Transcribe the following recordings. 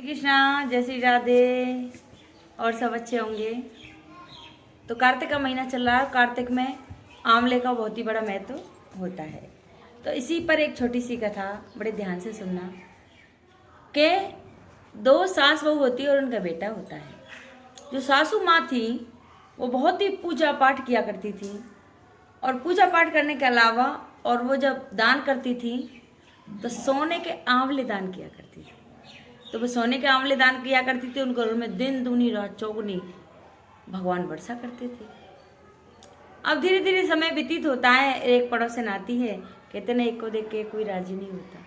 श्री कृष्णा, जय श्री राधे। और सब अच्छे होंगे। तो कार्तिक का महीना चल रहा है। कार्तिक में आंवले का बहुत ही बड़ा महत्व होता है। तो इसी पर एक छोटी सी कथा बड़े ध्यान से सुनना कि दो सास बहू होती है और उनका बेटा होता है। जो सासू माँ थी वो बहुत ही पूजा पाठ किया करती थी, और पूजा पाठ करने के अलावा और वो जब दान करती थी तो सोने के आंवले दान किया करती थी। तो वो सोने के आंवले दान किया करती थी। उनके घर में दिन दूनी रात चौगुनी भगवान वर्षा करते थे। अब धीरे धीरे समय व्यतीत होता है। एक पड़ोसन आती है, कहते ना एक को देख के कोई राजी नहीं होता।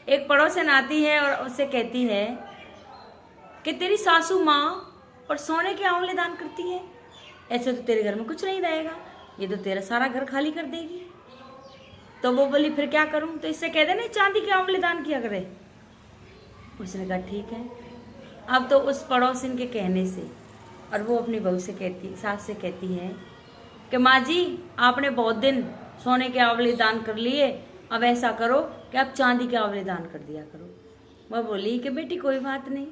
एक पड़ोसन आती है और उससे कहती है कि तेरी सासू माँ और सोने के आंवले दान करती है, ऐसे तो तेरे घर में कुछ नहीं रहेगा, ये तो तेरा सारा घर खाली कर देगी। तो वो बोली फिर क्या करूं? तो इससे कह दे नहीं चांदी के आंवले दान किया करे। उसने कहा ठीक है। अब तो उस पड़ोसिन के कहने से और वो अपनी बहू से कहती, सास से कहती है कि माँ जी आपने बहुत दिन सोने के आंवले दान कर लिए, अब ऐसा करो कि आप चांदी के आंवले दान कर दिया करो। वह बोली कि बेटी कोई बात नहीं,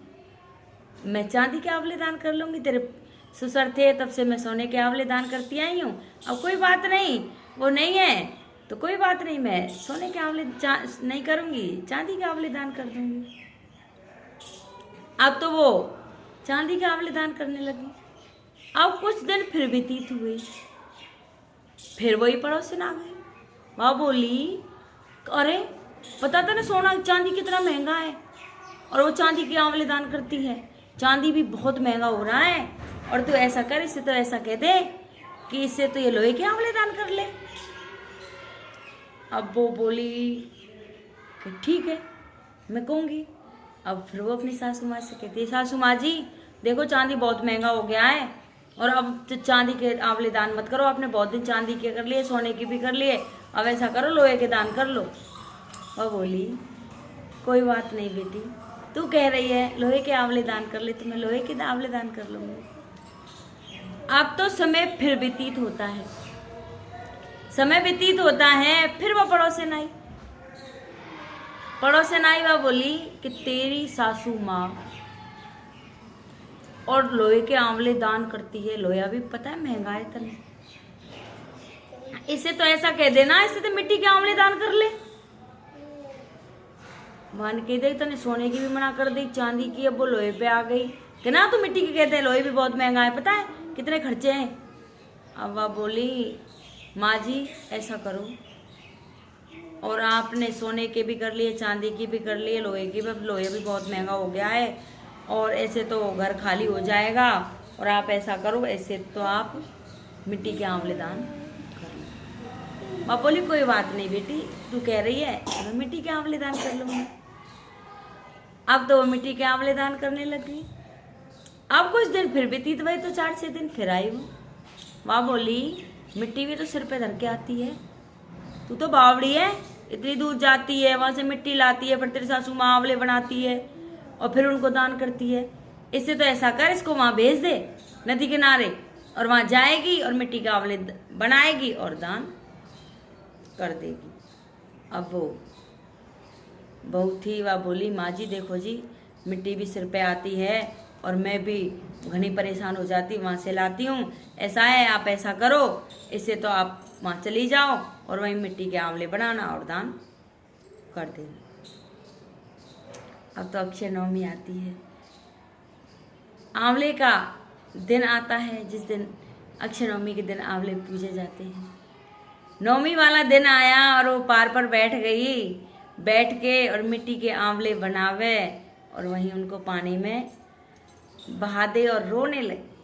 मैं चांदी के आंवले दान कर लूँगी। तेरे ससुर थे तब से मैं सोने के आंवले दान करती आई हूँ। अब कोई बात नहीं, वो नहीं है तो कोई बात नहीं, मैं सोने के आंवले नहीं करूँगी, चांदी के आंवले दान कर दूँगी। अब तो वो चांदी के आंवले दान करने लगी। अब कुछ दिन फिर व्यतीत हुए, फिर वही पड़ोसन आ गई। वह बोली अरे पता था ना सोना चांदी कितना महंगा है, और वो चांदी के आंवले दान करती है। चांदी भी बहुत महंगा हो रहा है, और तू ऐसा कर, इससे तो ऐसा कह दे कि इससे तो ये लोहे के आंवले दान कर ले। अब वो बोली कि ठीक है मैं कहूँगी। अब फिर वो अपनी सासू माँ से कहती है सासू माँ जी देखो चांदी बहुत महंगा हो गया है, और अब चांदी के आंवले दान मत करो। आपने बहुत दिन चांदी के कर लिए, सोने की भी कर लिए, अब ऐसा करो लोहे के दान कर लो। वह बोली कोई बात नहीं बेटी, तू कह रही है लोहे के आंवले दान कर ले तो मैं लोहे के आंवले दान कर लूँगी। अब तो समय फिर व्यतीत होता है। समय व्यतीत होता है, फिर वह पड़ोसन आई। वह बोली कि तेरी सासू माँ और लोहे के आंवले दान करती है, लोहा भी पता है महंगा है तने, इसे तो ऐसा कह देना इससे तो मिट्टी के आंवले दान कर ले। मान कह दे तने सोने की भी मना कर दी, चांदी की, अब वो लोहे पे आ गई कि ना तू मिट्टी की कहते हैं, लोहे भी बहुत महंगा है, पता है कितने खर्चे हैं। अब वह बोली माँ जी ऐसा करो, और आपने सोने के भी कर लिए, चांदी की भी कर लिए, लोहे की भी, लोहे भी बहुत महंगा हो गया है, और ऐसे तो घर खाली हो जाएगा, और आप ऐसा करो ऐसे तो आप मिट्टी के आंवले दान कर लो। माँ बोली कोई बात नहीं बेटी, तू कह रही है मैं मिट्टी के आंवले दान कर लूँगी। अब तो वो मिट्टी के आंवले दान करने लगी। अब कुछ दिन फिर व्यतीत हुए तो 4-6 दिन फिर आई वो। माँ बोली मिट्टी भी तो सिर पे धर के आती है, तू तो बावड़ी है, इतनी दूर जाती है, वहां से मिट्टी लाती है, फिर तेरी सासू माँ आंवले बनाती है और फिर उनको दान करती है। इससे तो ऐसा कर इसको वहां भेज दे नदी किनारे, और वहां जाएगी और मिट्टी के आंवले बनाएगी और दान कर देगी। अब वो बहू थी, वह बोली माँ जी देखो जी मिट्टी भी सिर पे आती है और मैं भी घनी परेशान हो जाती, वहाँ से लाती हूँ। ऐसा है आप ऐसा करो, इससे तो आप वहाँ चली जाओ और वहीं मिट्टी के आंवले बनाना और दान कर देना। अब तो अक्षय नवमी आती है, आंवले का दिन आता है, जिस दिन अक्षय नवमी के दिन आंवले पूजे जाते हैं। नवमी वाला दिन आया और वो पार पर बैठ गई, बैठ के और मिट्टी के आंवले बनावे और वहीं उनको पानी में बहा दे और रोने लगी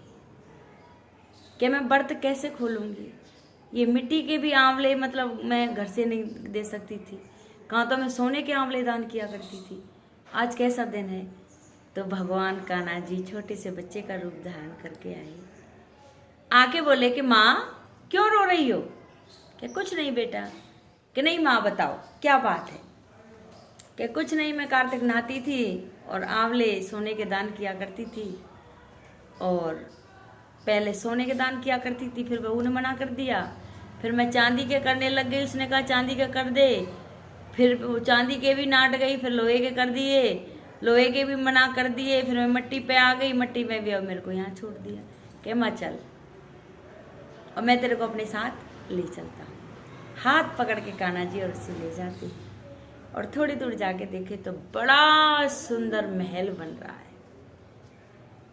कि मैं व्रत कैसे खोलूंगी, ये मिट्टी के भी आंवले मतलब मैं घर से नहीं दे सकती थी, कहाँ तो मैं सोने के आंवले दान किया करती थी, आज कैसा दिन है। तो भगवान कान्हा जी छोटे से बच्चे का रूप धारण करके आए, आके बोले कि माँ क्यों रो रही हो? कि कुछ नहीं बेटा। कि नहीं माँ बताओ क्या बात है? कि कुछ नहीं, मैं कार्तिक नहाती थी और आंवले सोने के दान किया करती थी, और पहले सोने के दान किया करती थी, फिर बहू ने मना कर दिया, फिर मैं चांदी के करने लग गई, उसने कहा चांदी के कर दे, फिर वो चांदी के भी नाट गई, फिर लोहे के कर दिए, लोहे के भी मना कर दिए, फिर मैं मिट्टी पे आ गई, मिट्टी में भी अब मेरे को यहाँ छोड़ दिया कि माँ चल, और मैं तेरे को अपने साथ ले चलता। हाथ पकड़ के कान्हा जी और उससे ले जाते, और थोड़ी दूर जाके देखे तो बड़ा सुंदर महल बन रहा है।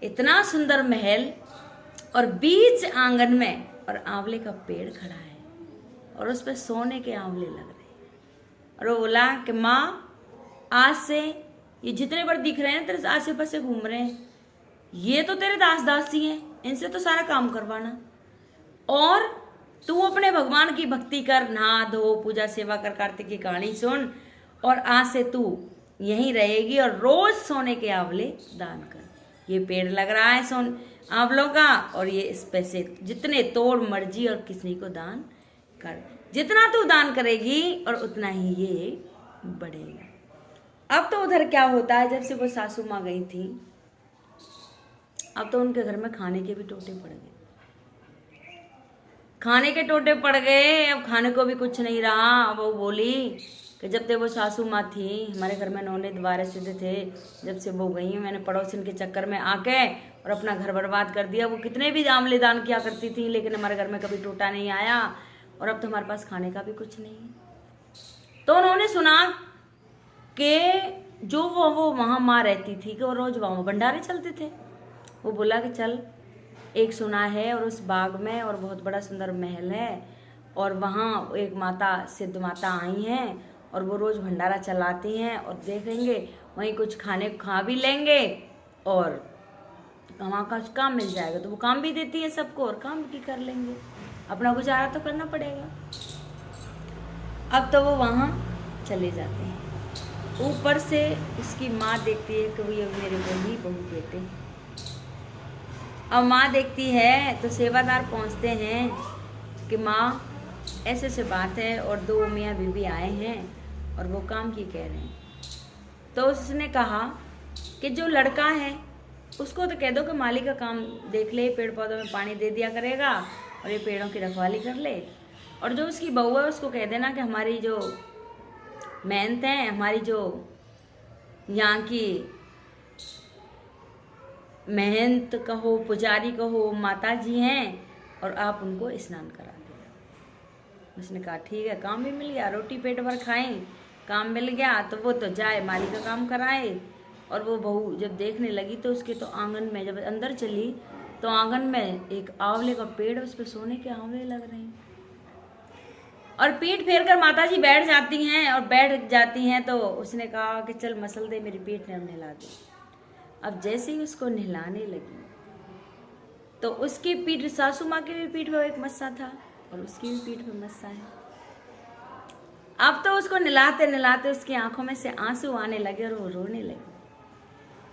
इतना सुंदर महल, और बीच आंगन में और आंवले का पेड़ खड़ा है, और उस पर सोने के आंवले लग रहे हैं। और वो बोला कि माँ, आज से ये जितने बड़े दिख रहे हैं तेरे आसे पासे घूम रहे हैं, ये तो तेरे दास दासी हैं, इनसे तो सारा काम करवाना, और तू अपने भगवान की भक्ति कर, नहा धो, पूजा सेवा कर, कार्तिक की कहानी सुन, और आज से तू यहीं रहेगी और रोज सोने के आंवले दान कर। ये पेड़ लग रहा है सोन आंवलों का, और ये इस पैसे जितने तोड़ मर्जी और किसी को दान कर, जितना तू दान करेगी और उतना ही ये बढ़ेगा। अब तो उधर क्या होता है, जब से वो सासू माँ गई थी, अब तो उनके घर में खाने के भी टोटे पड़ गए, खाने के टोटे पड़ गए। अब खाने को भी कुछ नहीं रहा। अब वो बोली कि जब तक वो सासू माँ थी, हमारे घर में नौने द्वारे सिद्ध थे, जब से वो गई मैंने पड़ोसिन के चक्कर में आके और अपना घर बर्बाद कर दिया। वो कितने भी आंवले दान किया करती थी, लेकिन हमारे घर में कभी टोटा नहीं आया, और अब तो हमारे पास खाने का भी कुछ नहीं है। तो उन्होंने सुना कि जो वो वहाँ माँ रहती थी कि वो रोज वहाँ भंडारे चलते थे। वो बोला कि चल, एक सुना है और उस बाग में और बहुत बड़ा सुंदर महल है, और वहाँ एक माता सिद्ध माता आई हैं, और वो रोज़ भंडारा चलाती हैं, और देखेंगे वहीं कुछ खाने खा भी लेंगे, और वहाँ का काम मिल जाएगा। तो वो काम भी देती है सबको, और काम भी कर लेंगे, अपना गुजारा तो करना पड़ेगा। अब तो वो वहाँ चले जाते हैं। ऊपर से उसकी माँ देखती है कि ये मेरे वही बहू बेटे हैं। अब माँ देखती है तो सेवादार पहुँचते हैं कि माँ ऐसे ऐसे बात है, और दो मियाँ बीवी आए हैं और वो काम की कह रहे हैं। तो उसने कहा कि जो लड़का है उसको तो कह दो कि माली का काम देख ले, पेड़ पौधों में पानी दे दिया करेगा और ये पेड़ों की रखवाली कर ले, और जो उसकी बहू है उसको कह देना कि हमारी जो मेहनत है, हमारी जो यहाँ की महंत कहो, पुजारी कहो, माता जी हैं, और आप उनको स्नान करा देना। उसने कहा ठीक है, काम भी मिल गया, रोटी पेट भर खाएं, काम मिल गया। तो वो तो जाए माली का काम कराए। और वो बहू जब देखने लगी तो उसके तो आंगन में, जब अंदर चली तो आंगन में एक आंवले का पेड़, उस पर सोने के आंवले लग रहे हैं। और पीठ फेर कर माता जी बैठ जाती हैं तो उसने कहा कि चल मसल दे, मेरी पीठ ने नहला दे। अब जैसे ही उसको नहलाने लगी तो उसकी पीठ, सासू माँ की भी पीठ में एक मस्सा था और उसकी भी पीठ में मस्सा है। अब तो उसको नहलाते नहलाते उसकी आंखों में से आंसू आने लगे और वो रोने लगी।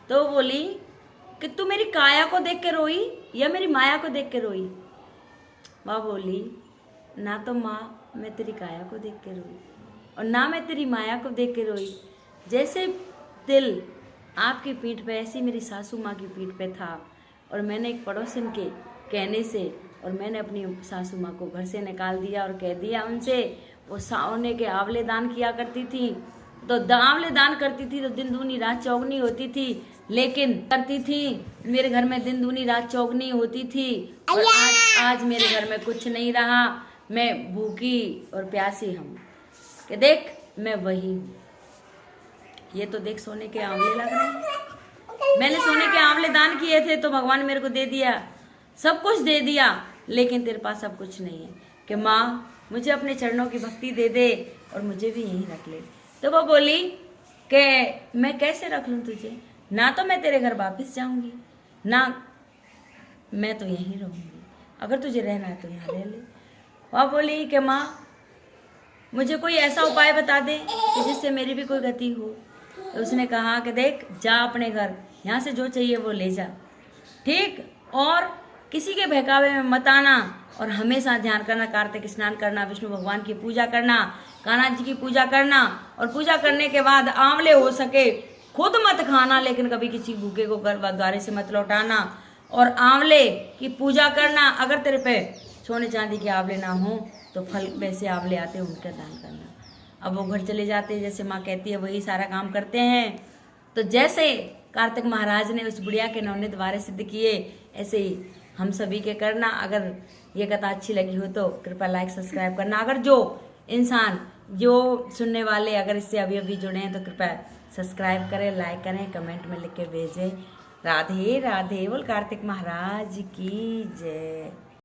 तो वो बोली कि तू मेरी काया को देख के रोई या मेरी माया को देख के रोई? वह बोली, ना तो माँ मैं तेरी काया को देख के रोई और ना मैं तेरी माया को देख के रोई। जैसे दिल आपकी पीठ पे, ऐसी मेरी सासू माँ की पीठ पे था, और मैंने एक पड़ोसन के कहने से और मैंने अपनी सासू माँ को घर से निकाल दिया और कह दिया उनसे, वो सोने के आंवले दान किया करती थी, तो आंवले दान करती थी तो दिन दूनी रात चौगनी होती थी, लेकिन करती थी मेरे घर में दिन दूनी रात चौगनी होती थी। और आज मेरे घर में कुछ नहीं रहा, मैं भूखी और प्यासी हूँ कि देख मैं वही हूँ। ये तो देख सोने के आंवले लग रहे हैं। मैंने सोने के आंवले दान किए थे तो भगवान मेरे को दे दिया, सब कुछ दे दिया, लेकिन तेरे पास सब कुछ नहीं है कि माँ मुझे अपने चरणों की भक्ति दे दे और मुझे भी यहीं रख ले। तो वो बोली कि मैं कैसे रख लूँ तुझे, ना तो मैं तेरे घर वापस जाऊंगी, ना मैं तो यहीं रहूंगी, अगर तुझे रहना है तो यहाँ रह ले। वह बोली कि माँ मुझे कोई ऐसा उपाय बता दे कि जिससे मेरी भी कोई गति हो। तो उसने कहा कि देख जा अपने घर, यहाँ से जो चाहिए वो ले जा, ठीक, और किसी के बहकावे में मत आना, और हमेशा ध्यान करना, कार्तिक स्नान करना, विष्णु भगवान की पूजा करना, कान्हा जी की पूजा करना, और पूजा करने के बाद आंवले हो सके खुद मत खाना, लेकिन कभी किसी भूखे को घर द्वारे से मत लौटाना, और आंवले की पूजा करना। अगर तेरे पे सोने चांदी के आंवले ना हो तो फल वैसे आंवले आते हैं उनका दान करना। अब वो घर चले जाते हैं, जैसे माँ कहती है वही सारा काम करते हैं। तो जैसे कार्तिक महाराज ने उस बुढ़िया के नवनीत वारे सिद्ध किए, ऐसे ही हम सभी के करना। अगर ये कथा अच्छी लगी हो तो कृपया लाइक सब्सक्राइब करना। अगर जो इंसान जो सुनने वाले अगर इससे अभी अभी जुड़े हैं तो कृपया सब्सक्राइब करें, लाइक करें, कमेंट में लिख के भेजें। राधे राधे। बोल कार्तिक महाराज की जय।